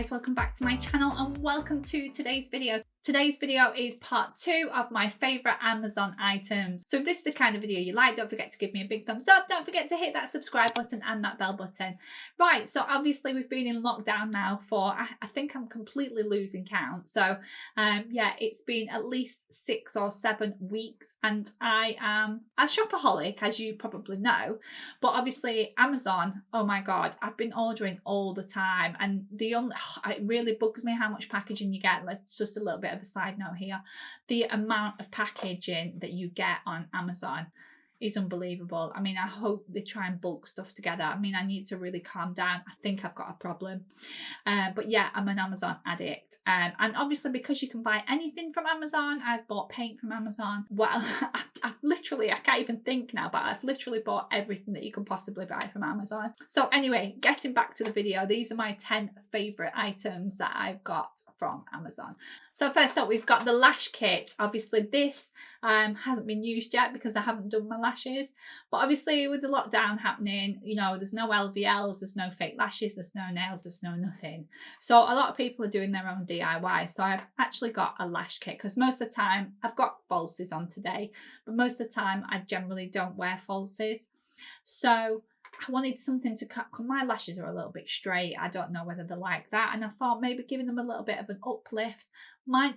guys, welcome back to my channel and welcome to today's video. Today's video is part 2 of my favourite Amazon items. So if this is the kind of video you like, don't forget to give me a big thumbs up. Don't forget to hit that subscribe button and that bell button. Right, so obviously we've been in lockdown now for, I think I'm completely losing count. So yeah, it's been at least 6 or 7 weeks and I am a shopaholic, as you probably know. But obviously Amazon, oh my God, I've been ordering all the time and it really bugs me how much packaging you get. Let's just a little bit of a side note here. The amount of packaging that you get on Amazon is unbelievable. I mean, I hope they try and bulk stuff together. I mean, I need to really calm down. I think I've got a problem. But yeah, I'm an Amazon addict. And obviously because you can buy anything from Amazon, I've bought paint from Amazon. Well, I've literally, I can't even think now, but I've literally bought everything that you can possibly buy from Amazon. So anyway, getting back to the video, these are my 10 favourite items that I've got from Amazon. So first up, we've got the Lash Kit. Obviously this hasn't been used yet because I haven't done my lashes, but obviously with the lockdown happening, you know, there's no LVLs, there's no fake lashes, there's no nails, there's no nothing. So a lot of people are doing their own DIY. So I've actually got a lash kit because most of the time I've got falsies on today, but most of the time I generally don't wear falsies. So I wanted something to cut, because my lashes are a little bit straight. I don't know whether they're like that. And I thought maybe giving them a little bit of an uplift might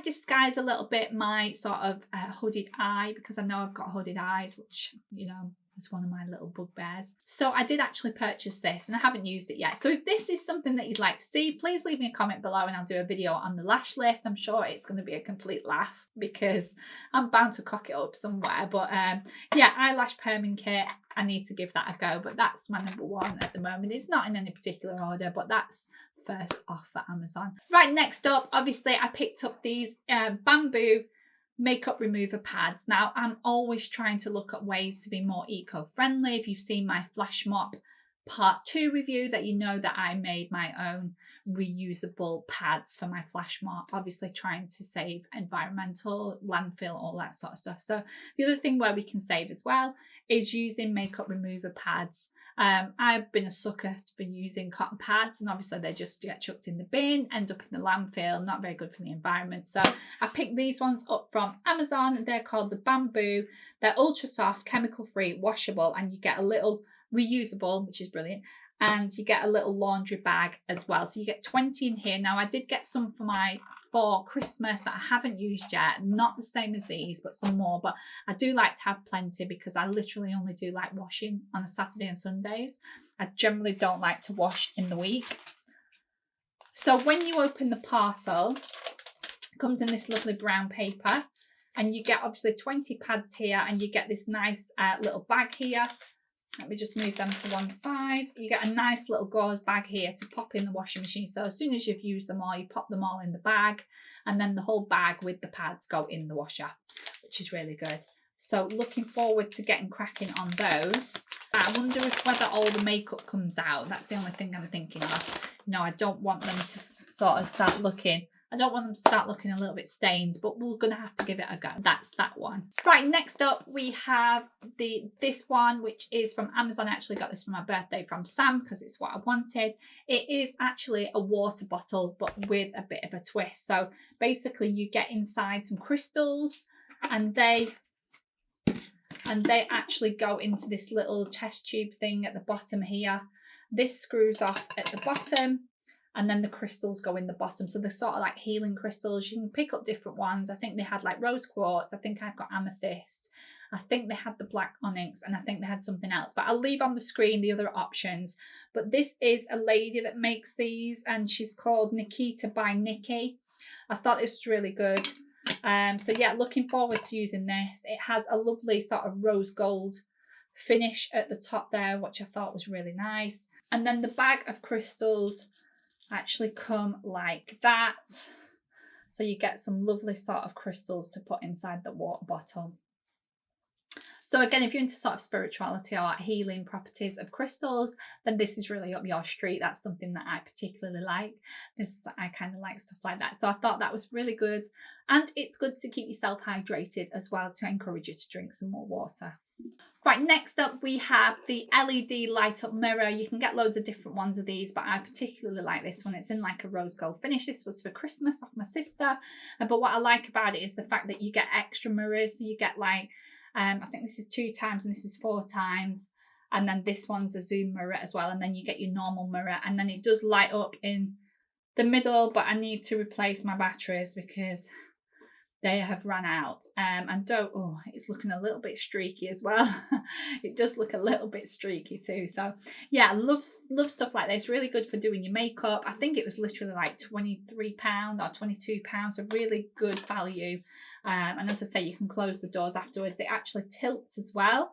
disguise a little bit my sort of hooded eye, because I know I've got hooded eyes, which, you know, it's one of my little bugbears. So I did actually purchase this and I haven't used it yet. So if this is something that you'd like to see, please leave me a comment below and I'll do a video on the lash lift. I'm sure it's going to be a complete laugh because I'm bound to cock it up somewhere. But yeah, eyelash perming kit, I need to give that a go. But that's my number one at the moment. It's not in any particular order, but that's first off for Amazon. Right, next up, obviously I picked up these bamboo makeup remover pads. Now I'm always trying to look at ways to be more eco-friendly. If you've seen my Flash Mop part 2 review, that you know that I made my own reusable pads for my Flash Mop, obviously trying to save environmental, landfill, all that sort of stuff. So the other thing where we can save as well is using makeup remover pads. I've been a sucker for using cotton pads, and obviously they just get chucked in the bin, end up in the landfill, not very good for the environment. So I picked these ones up from Amazon. They're called the Bamboo. They're ultra soft, chemical free, washable, and you get a little reusable, which is brilliant, and you get a little laundry bag as well. So you get 20 in here. Now I did get some for Christmas that I haven't used yet, not the same as these, but some more. But I do like to have plenty because I literally only do like washing on a Saturday and Sundays. I generally don't like to wash in the week. So when you open the parcel, it comes in this lovely brown paper, and you get obviously 20 pads here, and you get this nice little bag here. Let me just move them to one side. You get a nice little gauze bag here to pop in the washing machine. So as soon as you've used them all, you pop them all in the bag, and then the whole bag with the pads go in the washer, which is really good. So looking forward to getting cracking on those. I wonder if whether all the makeup comes out. That's the only thing I'm thinking of. No, I don't want them to sort of start looking, I don't want them to start looking a little bit stained, but we're going to have to give it a go. That's that one. Right, next up we have this one, which is from Amazon. I actually got this for my birthday from Sam because it's what I wanted. It is actually a water bottle, but with a bit of a twist. So basically you get inside some crystals, and they actually go into this little test tube thing at the bottom here. This screws off at the bottom, and then the crystals go in the bottom. So they're sort of like healing crystals. You can pick up different ones. I think they had like rose quartz. I think I've got amethyst. I think they had the black onyx, and I think they had something else. But I'll leave on the screen the other options. But this is a lady that makes these, and she's called Nikita by Niki. I thought this was really good. So yeah, looking forward to using this. It has a lovely sort of rose gold finish at the top there, which I thought was really nice. And then the bag of crystals actually come like that. So you get some lovely sort of crystals to put inside the water bottle. So again, if you're into sort of spirituality or healing properties of crystals, then this is really up your street. That's something that I particularly like. I kind of like stuff like that. So I thought that was really good. And it's good to keep yourself hydrated as well, to encourage you to drink some more water. Right, next up we have the LED light up mirror. You can get loads of different ones of these, but I particularly like this one. It's in like a rose gold finish. This was for Christmas off my sister. But what I like about it is the fact that you get extra mirrors. So you get like, I think this is 2 times and this is 4 times. And then this one's a zoom mirror as well. And then you get your normal mirror. And then it does light up in the middle, but I need to replace my batteries because they have run out. It's looking a little bit streaky as well. It does look a little bit streaky too. So yeah, love stuff like this. Really good for doing your makeup. I think it was literally like £23 or £22, so really good value. And as I say, you can close the doors afterwards. It actually tilts as well.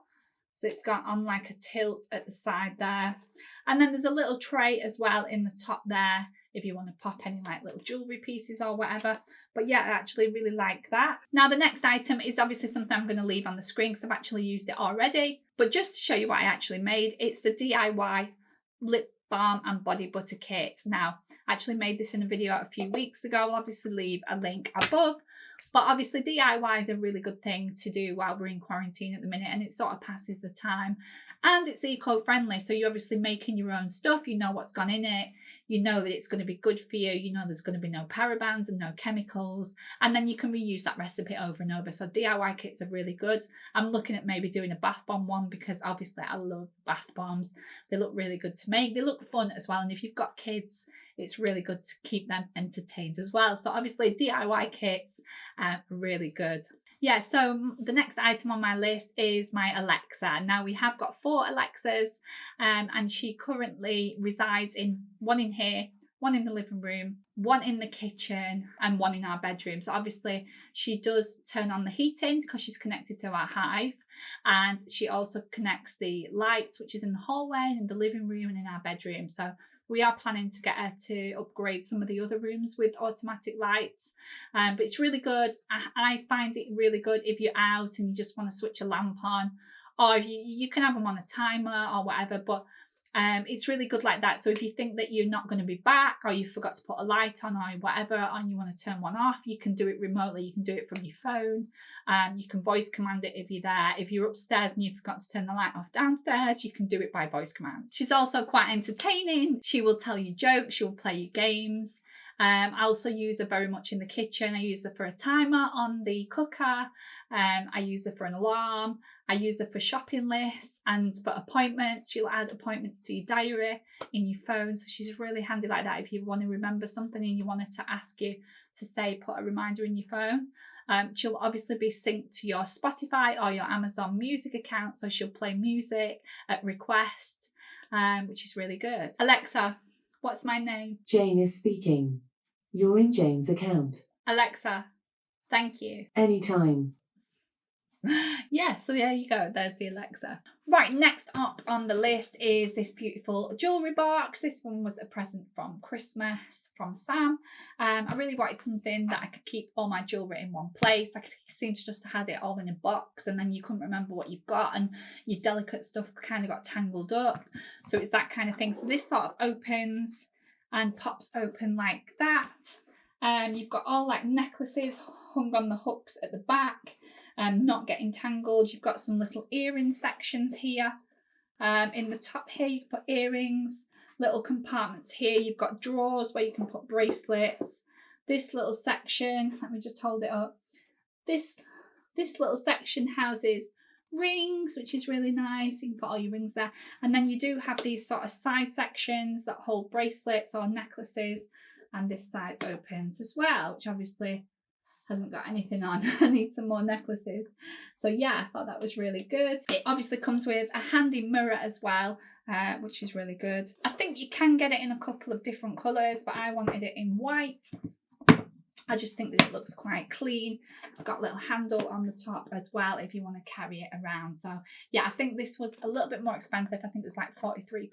So it's got on like a tilt at the side there. And then there's a little tray as well in the top there, if you want to pop any like little jewellery pieces or whatever. But yeah, I actually really like that. Now the next item is obviously something I'm going to leave on the screen because I've actually used it already. But just to show you what I actually made, it's the DIY lip balm and body butter kit. Now, I actually made this in a video a few weeks ago. I'll obviously leave a link above. But obviously DIY is a really good thing to do while we're in quarantine at the minute, and it sort of passes the time. And it's eco-friendly, so you're obviously making your own stuff. You know what's gone in it. You know that it's going to be good for you. You know there's going to be no parabens and no chemicals. And then you can reuse that recipe over and over. So DIY kits are really good. I'm looking at maybe doing a bath bomb one because obviously I love bath bombs. They look really good to make. They look fun as well. And if you've got kids, it's really good to keep them entertained as well. So obviously DIY kits are really good. Yeah, so the next item on my list is my Elixir. Now we have got 4 Elixirs, and she currently resides in one in here, one in the living room, one in the kitchen, and one in our bedroom. So obviously she does turn on the heating because she's connected to our hive, and she also connects the lights, which is in the hallway and in the living room and in our bedroom. So we are planning to get her to upgrade some of the other rooms with automatic lights, but it's really good. I find it really good if you're out and you just want to switch a lamp on, or you can have them on a timer or whatever, but it's really good like that. So if you think that you're not going to be back, or you forgot to put a light on or whatever, and you want to turn one off, you can do it remotely. You can do it from your phone. You can voice command it if you're there. If you're upstairs and you forgot to turn the light off downstairs, you can do it by voice command. She's also quite entertaining. She will tell you jokes. She will play you games. I also use her very much in the kitchen. I use her for a timer on the cooker. I use her for an alarm. I use her for shopping lists and for appointments. She'll add appointments to your diary in your phone. So she's really handy like that if you want to remember something and you want her to ask you to say, put a reminder in your phone. She'll obviously be synced to your Spotify or your Amazon Music account. So she'll play music at request, which is really good. Alexa, what's my name? Jane is speaking. You're in Jane's account. Alexa, thank you. Anytime. Yeah, so there you go. There's the Elixir. Right, next up on the list is this beautiful jewellery box. This one was a present from Christmas from Sam. I really wanted something that I could keep all my jewellery in one place. I seem to just have it all in a box, and then you couldn't remember what you've got, and your delicate stuff kind of got tangled up. So it's that kind of thing. So this sort of opens and pops open like that. You've got all like necklaces hung on the hooks at the back, not getting tangled. You've got some little earring sections here. In the top here, you put earrings, little compartments here. You've got drawers where you can put bracelets. This little section, let me just hold it up. This little section houses rings, which is really nice. You can put all your rings there. And then you do have these sort of side sections that hold bracelets or necklaces. And this side opens as well, which obviously hasn't got anything on. I need some more necklaces. So yeah, I thought that was really good. It obviously comes with a handy mirror as well, which is really good. I think you can get it in a couple of different colours, but I wanted it in white. I just think that it looks quite clean. It's got a little handle on the top as well if you want to carry it around. So yeah, I think this was a little bit more expensive. I think it was like £43.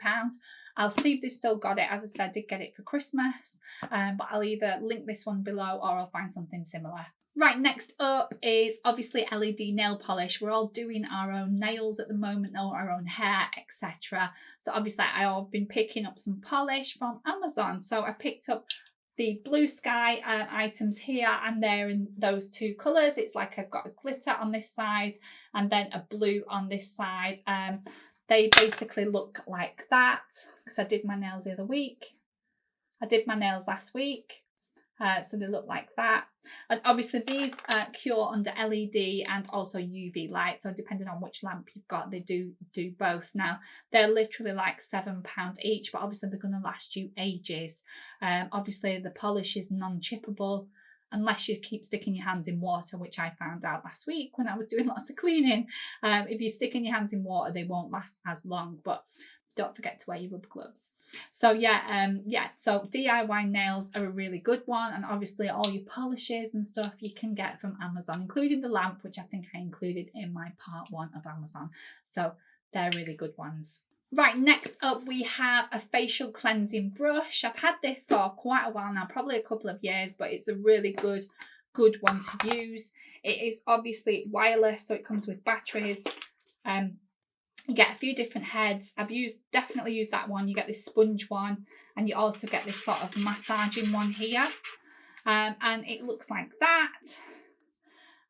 I'll see if they've still got it. As I said, I did get it for Christmas, but I'll either link this one below or I'll find something similar. Right, next up is obviously LED nail polish. We're all doing our own nails at the moment, or our own hair, etc. So obviously I've been picking up some polish from Amazon. So I picked up the Bluesky items here, and they're in those two colours. It's like I've got a glitter on this side and then a blue on this side. They basically look like that because I did my nails the other week. I did my nails last week. So they look like that. And obviously these cure under LED and also UV light. So depending on which lamp you've got, they do both. Now, they're literally like £7 each, but obviously they're going to last you ages. Obviously the polish is non-chippable unless you keep sticking your hands in water, which I found out last week when I was doing lots of cleaning. If you stick in your hands in water, they won't last as long, but don't forget to wear your rubber gloves. So so DIY nails are a really good one, and obviously all your polishes and stuff you can get from Amazon, including the lamp, which I think I included in my part 1 of Amazon. So they're really good ones. Right, next up we have a facial cleansing brush. I've had this for quite a while now, probably a couple of years, but it's a really good one to use. It is obviously wireless, so it comes with batteries. You get a few different heads. I've definitely used that one. You get this sponge one, and you also get this sort of massaging one here. And it looks like that.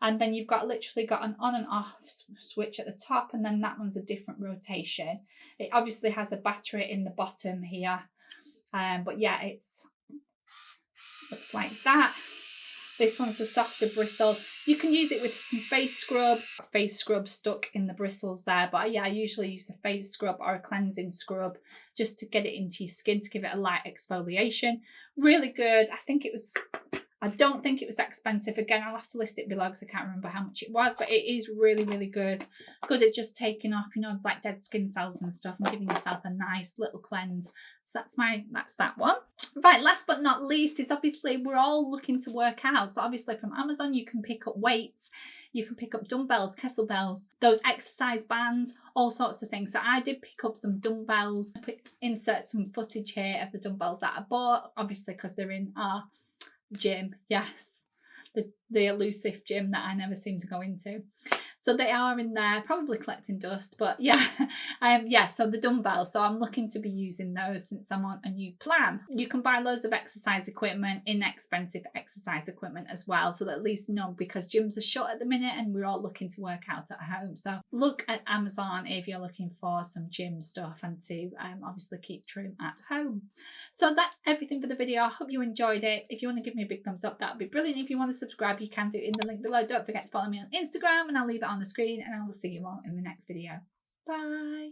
And then you've literally got an on and off switch at the top, and then that one's a different rotation. It obviously has a battery in the bottom here. But yeah, looks like that. This one's a softer bristle. You can use it with some face scrub stuck in the bristles there. But yeah, I usually use a face scrub or a cleansing scrub just to get it into your skin, to give it a light exfoliation. Really good. I don't think it was that expensive. Again, I'll have to list it below because I can't remember how much it was, but it is really, really good. Good at just taking off, like dead skin cells and stuff, and giving yourself a nice little cleanse. So that's that one. Right, last but not least is obviously we're all looking to work out. So obviously from Amazon, you can pick up weights, you can pick up dumbbells, kettlebells, those exercise bands, all sorts of things. So I did pick up some dumbbells, insert some footage here of the dumbbells that I bought, obviously because they're in our gym, yes, the elusive gym that I never seem to go into. So they are in there, probably collecting dust, but yeah, so the dumbbells. So I'm looking to be using those since I'm on a new plan. You can buy loads of exercise equipment, inexpensive exercise equipment as well, so that at least because gyms are shut at the minute and we're all looking to work out at home. So look at Amazon if you're looking for some gym stuff and to obviously keep trim at home. So that's everything for the video. I hope you enjoyed it. If you want to give me a big thumbs up, that would be brilliant. If you want to subscribe, you can do it in the link below. Don't forget to follow me on Instagram, and I'll leave it on the screen, and I will see you all in the next video. Bye.